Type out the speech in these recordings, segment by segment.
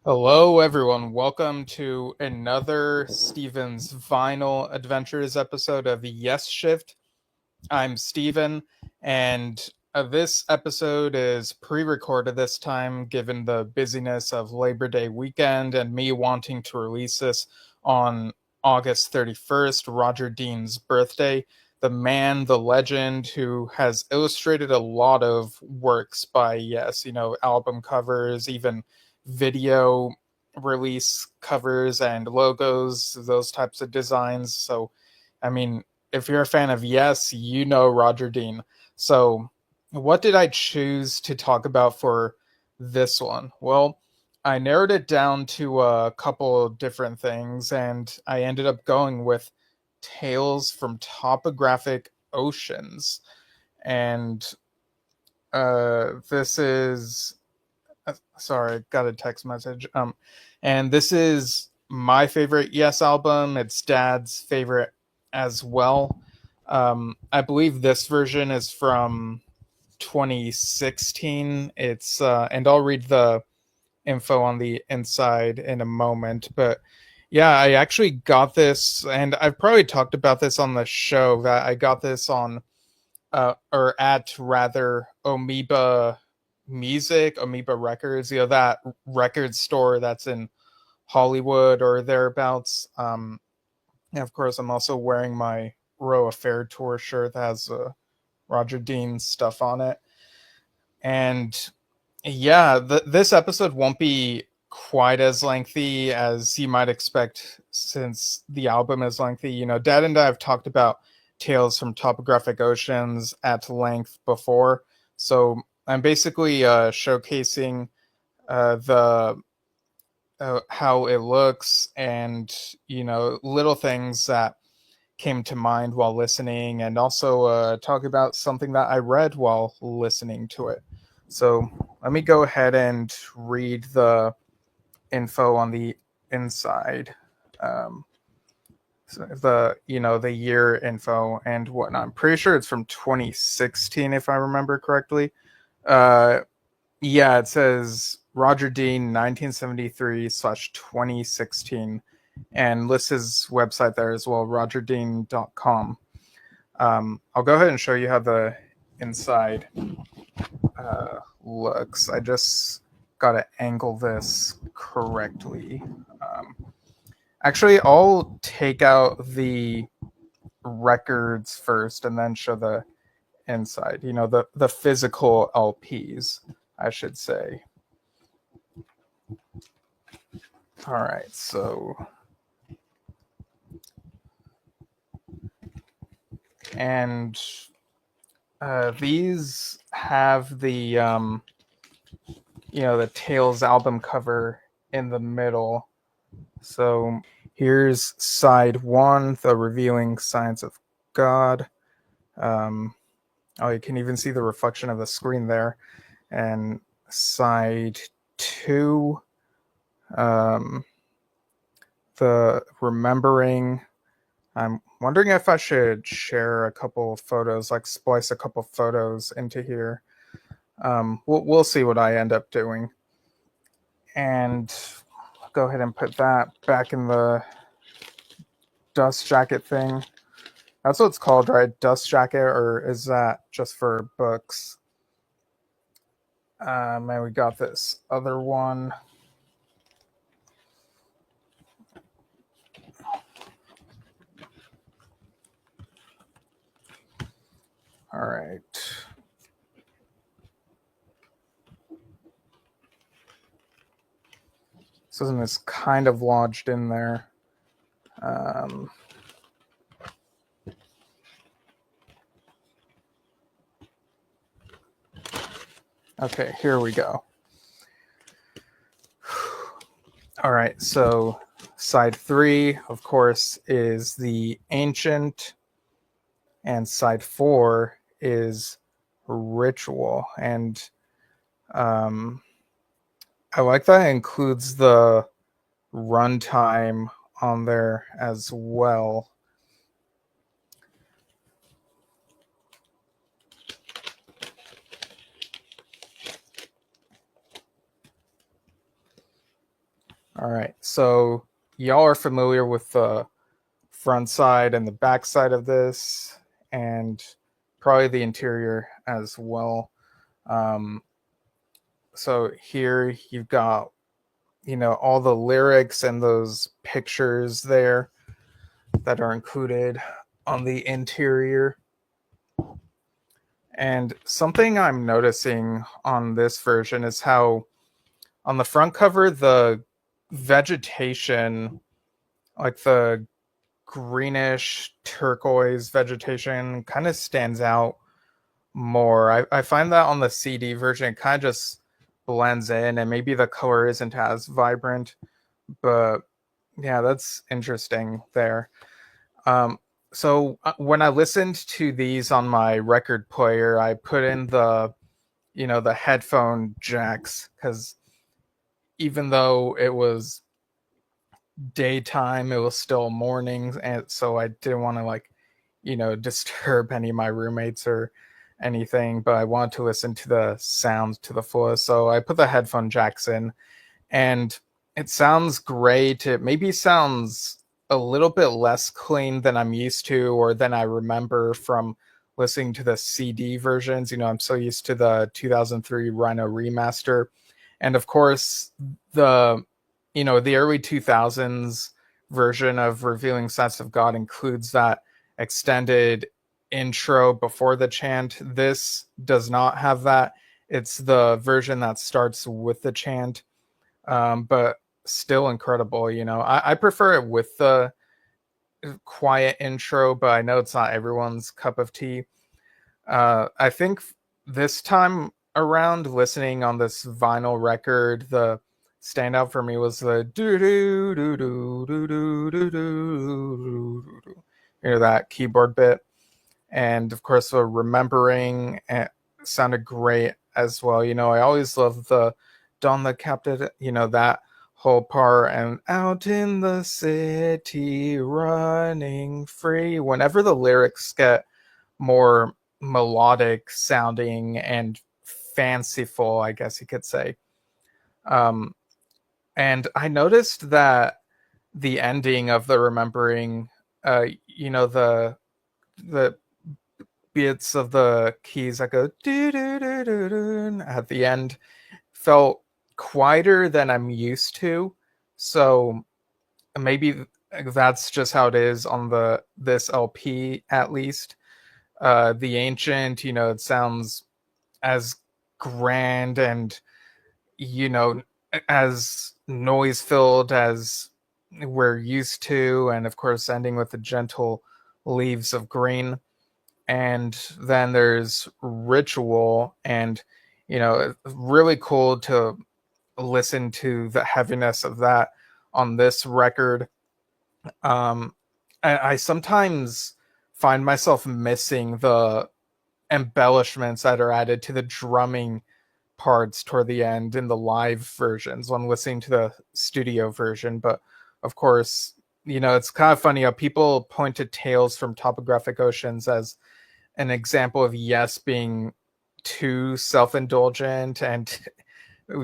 Hello, everyone. Welcome to another Steven's Vinyl Adventures episode of Yesshift. I'm Steven, and this episode is pre recorded this time given the busyness of Labor Day weekend and me wanting to release this on August 31st, Roger Dean's birthday. The man, the legend, who has illustrated a lot of works by Yes, album covers, even video release covers and logos, those types of designs. So, I mean, if you're a fan of Yes, you know Roger Dean. So, what did I choose to talk about for this one? Well, I narrowed it down to a couple of different things, and I ended up going with Tales from Topographic Oceans. And this is sorry, got a text message. And this is my favorite Yes album. It's Dad's favorite as well. I believe this version is from 2016. And I'll read the info on the inside in a moment. But yeah, I actually got this, and I've probably talked about this on the show that I got this on or at rather Amoeba Records, that record store that's in Hollywood or thereabouts. And of course, I'm also wearing my Row Affair tour shirt that has Roger Dean stuff on it. And yeah, this episode won't be quite as lengthy as you might expect since the album is lengthy. Dad and I have talked about Tales from Topographic Oceans at length before. So I'm basically showcasing the how it looks and little things that came to mind while listening, and also talk about something that I read while listening to it. So let me go ahead and read the info on the inside. Um, so the year info and whatnot. I'm pretty sure it's from 2016 if I remember correctly. Uh, yeah, it says Roger Dean 1973/2016 and lists his website there as well, rogerdean.com. I'll go ahead and show you how the inside looks. I just got to angle this correctly. Actually, I'll take out the records first and then show the inside. The physical LPs, I should say. All right, so and these have the Tales album cover in the middle. So here's side one, the revealing science of God. You can even see the reflection of the screen there. And side two, the remembering. I'm wondering if I should share a couple photos, like splice a couple photos into here. We'll see what I end up doing. And go ahead and put that back in the dust jacket thing. That's what it's called, right? Dust jacket, or is that just for books? And we got this other one. All right. This one is kind of lodged in there. Okay, here we go. All right, so side three, of course, is the ancient, and side four is ritual. And I like that it includes the runtime on there as well. All right, so y'all are familiar with the front side and the back side of this, and probably the interior as well. Um, so here you've got, all the lyrics and those pictures there that are included on the interior. And something I'm noticing on this version is how on the front cover, the vegetation, like the greenish turquoise vegetation, kind of stands out more. I find that on the CD version, it kind of just blends in, and maybe the color isn't as vibrant, but yeah, that's interesting there. Um, so when I listened to these on my record player, I put in the headphone jacks, because even though it was daytime, it was still morning, and so I didn't want to disturb any of my roommates or anything, but I wanted to listen to the sounds to the fullest. So I put the headphone jacks in, and it sounds great. It maybe sounds a little bit less clean than I'm used to, or than I remember from listening to the CD versions. I'm so used to the 2003 Rhino remaster. And of course, the the early 2000s version of Revealing Sets of God includes that extended intro before the chant. This does not have that. It's the version that starts with the chant, but still incredible. I prefer it with the quiet intro, but I know it's not everyone's cup of tea. I think this time around, listening on this vinyl record, the standout for me was the do do do do do do do do, that keyboard bit, and of course the remembering sounded great as well. I always love the Don the Captain, that whole part, and out in the city running free. Whenever the lyrics get more melodic sounding and fanciful, I guess you could say. Um, and I noticed that the ending of the remembering, the bits of the keys that go do do do do do at the end felt quieter than I'm used to. So maybe that's just how it is on this LP, at least. The Ancient, it sounds as grand and, you know, as noise filled as we're used to. And of course, ending with the gentle leaves of green. And then there's Ritual, and, really cool to listen to the heaviness of that on this record. I sometimes find myself missing the embellishments that are added to the drumming parts toward the end in the live versions when listening to the studio version. But of course, it's kind of funny how people point to Tales from Topographic Oceans as an example of Yes being too self-indulgent, and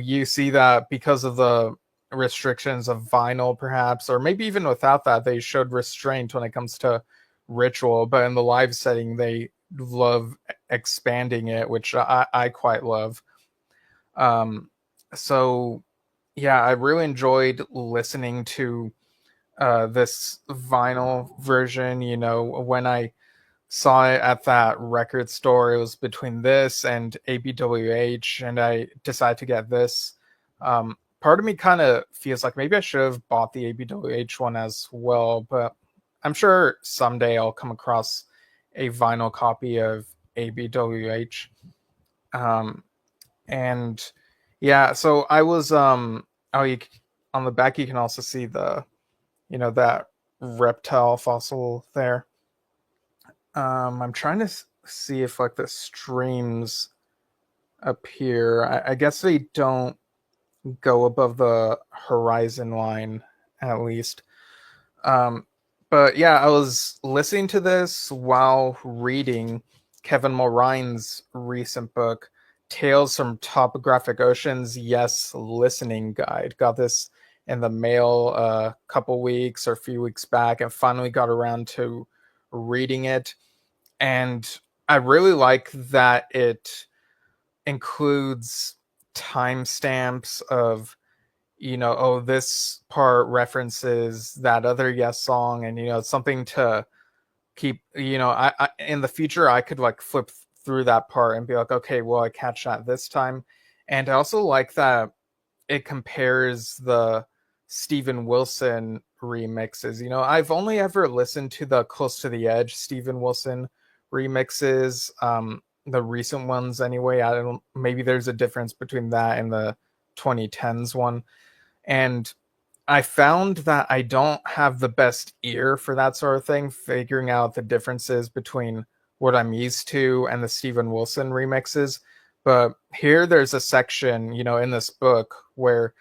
you see that because of the restrictions of vinyl, perhaps, or maybe even without that, they showed restraint when it comes to Ritual, but in the live setting they love expanding it, which I quite love. So yeah, I really enjoyed listening to this vinyl version. When I saw it at that record store, it was between this and ABWH, and I decided to get this. Part of me kind of feels like maybe I should have bought the ABWH one as well, but I'm sure someday I'll come across a vinyl copy of ABWH. And yeah, so I was oh, on the back you can also see the that reptile fossil there. I'm trying to see if like the streams appear. I guess they don't go above the horizon line, at least. Um, but yeah, I was listening to this while reading Kevin Mulrine's recent book, Tales from Topographic Oceans, Yes Listening Guide. Got this in the mail a couple weeks or a few weeks back, and finally got around to reading it. And I really like that it includes timestamps of, oh, this part references that other Yes song, and something to keep. I in the future I could like flip through that part and be like, okay, well, I catch that this time. And I also like that it compares the Steven Wilson remixes. I've only ever listened to the Close to the Edge Steven Wilson remixes, the recent ones anyway. I don't, maybe there's a difference between that and the 2010s one. And I found that I don't have the best ear for that sort of thing, figuring out the differences between what I'm used to and the Steven Wilson remixes. But here there's a section, in this book where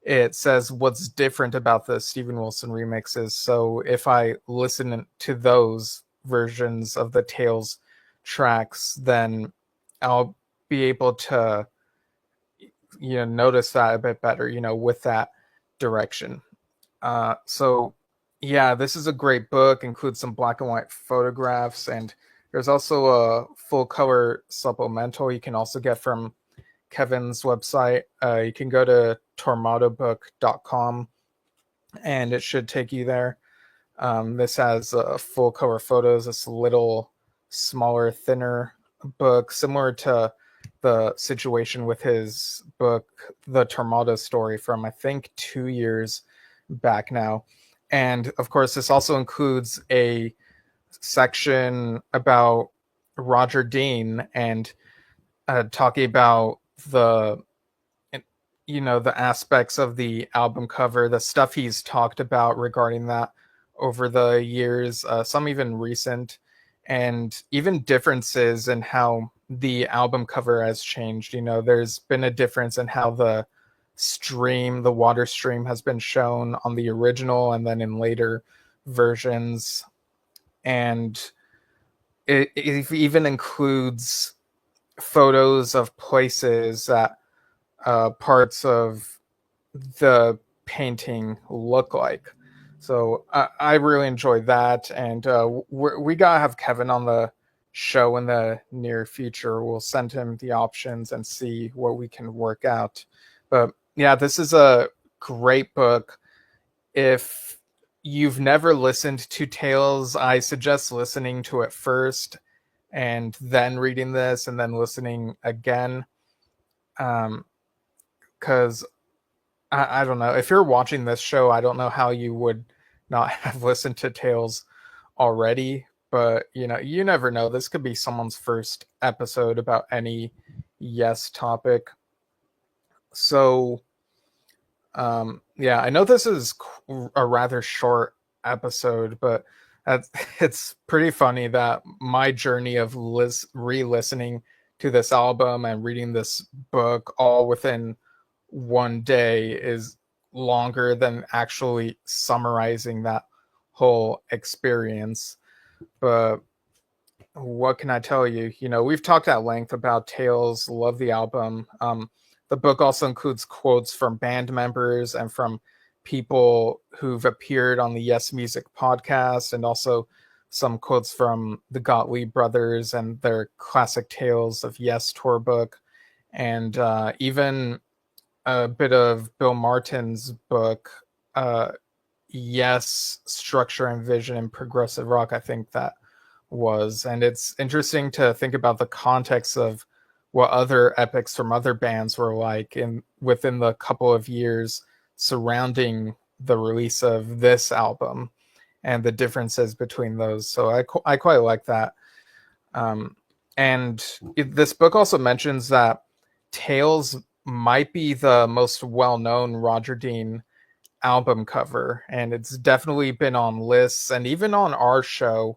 it says what's different about the Steven Wilson remixes. So if I listen to those versions of the Tales tracks, then I'll be able to, notice that a bit better, with that direction. So yeah, this is a great book, includes some black and white photographs, and there's also a full color supplemental you can also get from Kevin's website. You can go to tormadobook.com and it should take you there. This has full color photos. It's a little smaller, thinner book, similar to the situation with his book, The Tormado Story, from I think 2 years back now. And of course, this also includes a section about Roger Dean and talking about the the aspects of the album cover, the stuff he's talked about regarding that over the years, some even recent, and even differences in how the album cover has changed. There's been a difference in how the water stream has been shown on the original and then in later versions. And it even includes photos of places that parts of the painting look like. So I really enjoyed that, and we gotta have Kevin on the show in the near future. We'll send him the options and see what we can work out. But yeah, this is a great book. If you've never listened to Tales, I suggest listening to it first and then reading this and then listening again. Because I don't know. If you're watching this show, I don't know how you would not have listened to Tales already. But, you never know. This could be someone's first episode about any Yes topic. So, yeah, I know this is a rather short episode, but it's pretty funny that my journey of re-listening to this album and reading this book all within one day is longer than actually summarizing that whole experience. But what can I tell you? We've talked at length about Tales, love the album. The book also includes quotes from band members and from people who've appeared on the Yes Music podcast, and also some quotes from the Gottlieb brothers and their classic Tales of Yes tour book, and even a bit of Bill Martin's book, Yes, Structure and Vision in Progressive Rock, I think that was. And it's interesting to think about the context of what other epics from other bands were like within the couple of years surrounding the release of this album and the differences between those. So I quite like that. And this book also mentions that Tales might be the most well-known Roger Dean album cover, and it's definitely been on lists, and even on our show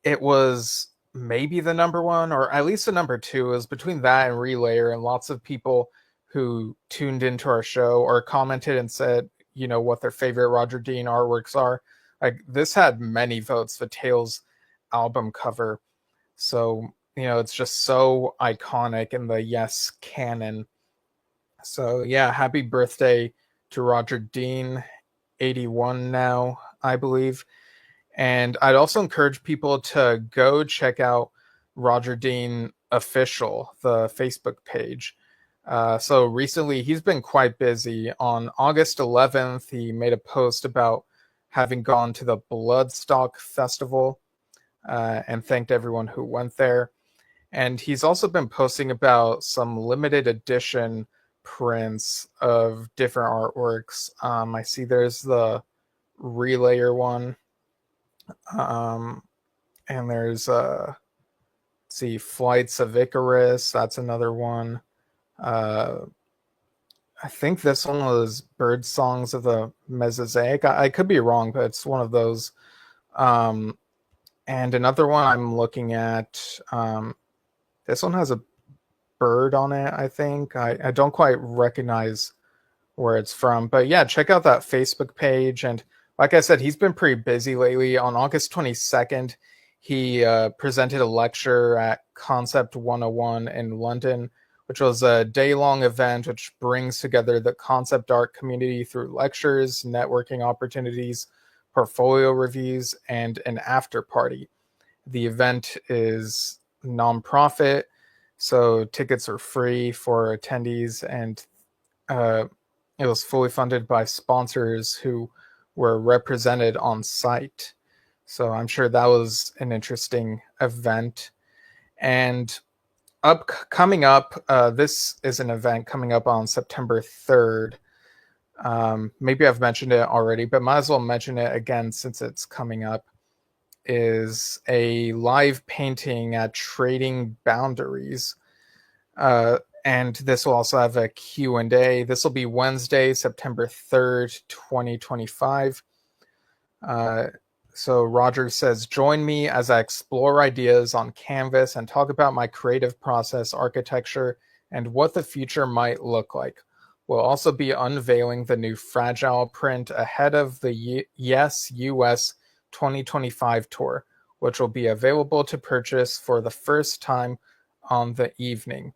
it was maybe the number one, or at least the number two. It was between that and Relayer, and lots of people who tuned into our show or commented and said, what their favorite Roger Dean artworks are. Like, this had many votes, the Tales album cover. So, it's just so iconic in the Yes canon. So yeah, happy birthday to Roger Dean, 81 now, I believe. And I'd also encourage people to go check out Roger Dean Official, the Facebook page. So recently, he's been quite busy. On August 11th, he made a post about having gone to the Bloodstock Festival and thanked everyone who went there. And he's also been posting about some limited edition prints of different artworks. I see there's the Relayer one. And there's let's see, Flights of Icarus. That's another one. I think this one was Bird Songs of the Mesozoic. I could be wrong, but it's one of those. And another one I'm looking at. This one has a bird on it, I think. I don't quite recognize where it's from. But yeah, check out that Facebook page. And like I said, he's been pretty busy lately. On August 22nd, he presented a lecture at Concept 101 in London, which was a day-long event which brings together the concept art community through lectures, networking opportunities, portfolio reviews, and an after party. The event is nonprofit, so tickets are free for attendees, and it was fully funded by sponsors who were represented on site. So I'm sure that was an interesting event. And coming up, this is an event coming up on September 3rd. Maybe I've mentioned it already, but might as well mention it again since it's coming up. Is a live painting at Trading Boundaries. And this will also have a Q&A. This will be Wednesday, September 3rd, 2025. So Roger says, join me as I explore ideas on canvas and talk about my creative process, architecture, and what the future might look like. We'll also be unveiling the new Fragile print ahead of the Yes US 2025 tour, which will be available to purchase for the first time on the evening.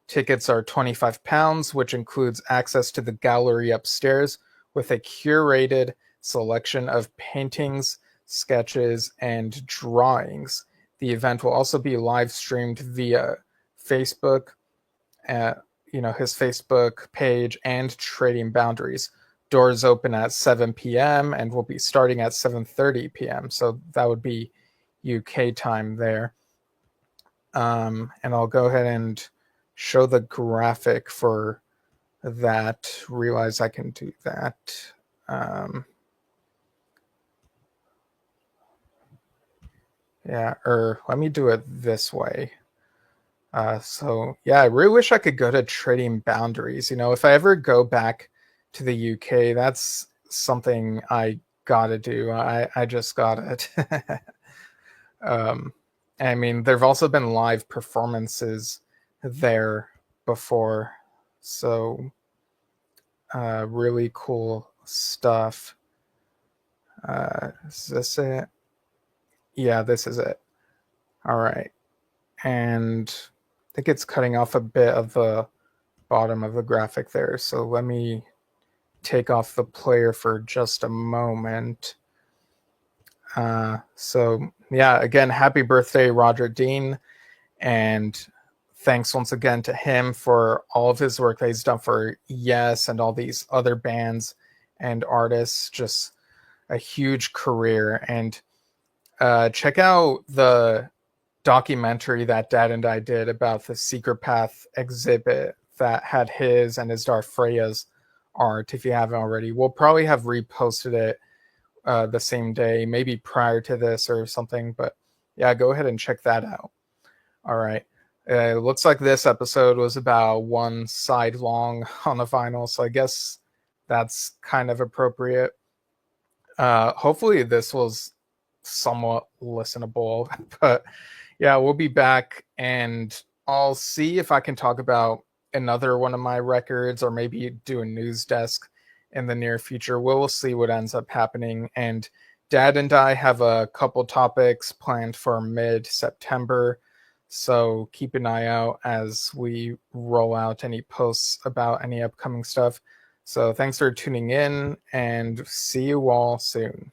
Tickets are £25, which includes access to the gallery upstairs with a curated selection of paintings, sketches, and drawings. The event will also be live streamed via Facebook, his Facebook page, and Trading Boundaries. Doors open at 7 p.m. and will be starting at 7:30 p.m. So that would be UK time there. And I'll go ahead and show the graphic for that. Realize I can do that. Let me do it this way. So yeah, I really wish I could go to Trading Boundaries. If I ever go back to the UK, that's something I gotta do. I just got it. I mean, there've also been live performances there before, so really cool stuff. Is this it? Yeah, this is it. All right. And I think it's cutting off a bit of the bottom of the graphic there. So let me take off the player for just a moment. So yeah, again, happy birthday, Roger Dean. And thanks once again to him for all of his work that he's done for Yes and all these other bands and artists. Just a huge career. And check out the documentary that Dad and I did about the Secret Path exhibit that had his and his daughter Freya's art. If you haven't already, we'll probably have reposted it the same day, maybe prior to this or something. But yeah, go ahead and check that out. All right. It looks like this episode was about one side long on a vinyl, so I guess that's kind of appropriate. Hopefully this was somewhat listenable, but yeah, we'll be back and I'll see if I can talk about another one of my records or maybe do a news desk in the near future. We'll see what ends up happening. And Dad and I have a couple topics planned for mid-September, so keep an eye out as we roll out any posts about any upcoming stuff. So thanks for tuning in, and see you all soon.